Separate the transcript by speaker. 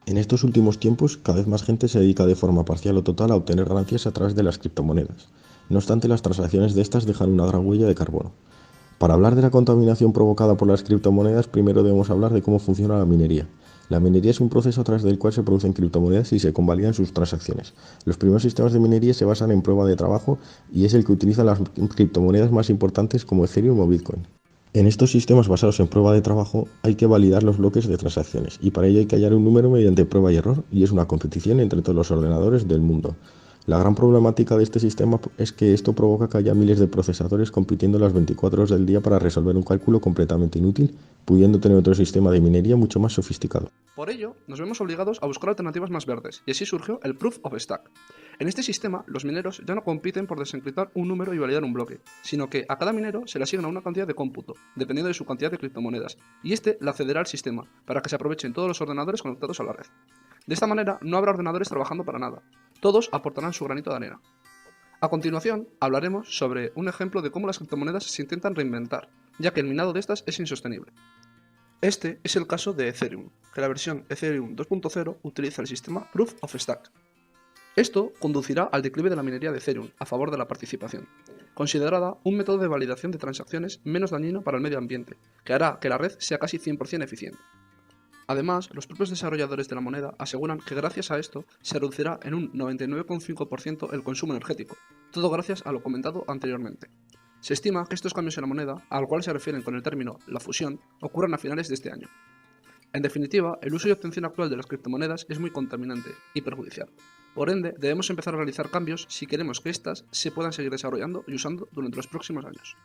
Speaker 1: En estos últimos tiempos, cada vez más gente se dedica de forma parcial o total a obtener ganancias a través de las criptomonedas. No obstante, las transacciones de estas dejan una gran huella de carbono. Para hablar de la contaminación provocada por las criptomonedas, primero debemos hablar de cómo funciona la minería. La minería es un proceso a través del cual se producen criptomonedas y se convalidan sus transacciones. Los primeros sistemas de minería se basan en prueba de trabajo y es el que utiliza las criptomonedas más importantes como Ethereum o Bitcoin. En estos sistemas basados en prueba de trabajo hay que validar los bloques de transacciones y para ello hay que hallar un número mediante prueba y error y es una competición entre todos los ordenadores del mundo. La gran problemática de este sistema es que esto provoca que haya miles de procesadores compitiendo las 24 horas del día para resolver un cálculo completamente inútil, pudiendo tener otro sistema de minería mucho más sofisticado.
Speaker 2: Por ello, nos vemos obligados a buscar alternativas más verdes, y así surgió el Proof of Stack. En este sistema, los mineros ya no compiten por desencriptar un número y validar un bloque, sino que a cada minero se le asigna una cantidad de cómputo, dependiendo de su cantidad de criptomonedas, y este la cederá al sistema, para que se aprovechen todos los ordenadores conectados a la red. De esta manera, no habrá ordenadores trabajando para nada. Todos aportarán su granito de arena. A continuación, hablaremos sobre un ejemplo de cómo las criptomonedas se intentan reinventar, ya que el minado de estas es insostenible. Este es el caso de Ethereum, que la versión Ethereum 2.0 utiliza el sistema Proof of Stack. Esto conducirá al declive de la minería de Ethereum a favor de la participación, considerada un método de validación de transacciones menos dañino para el medio ambiente, que hará que la red sea casi 100% eficiente. Además, los propios desarrolladores de la moneda aseguran que gracias a esto se reducirá en un 99,5% el consumo energético, todo gracias a lo comentado anteriormente. Se estima que estos cambios en la moneda, al cual se refieren con el término la fusión, ocurran a finales de este año. En definitiva, el uso y obtención actual de las criptomonedas es muy contaminante y perjudicial. Por ende, debemos empezar a realizar cambios si queremos que éstas se puedan seguir desarrollando y usando durante los próximos años.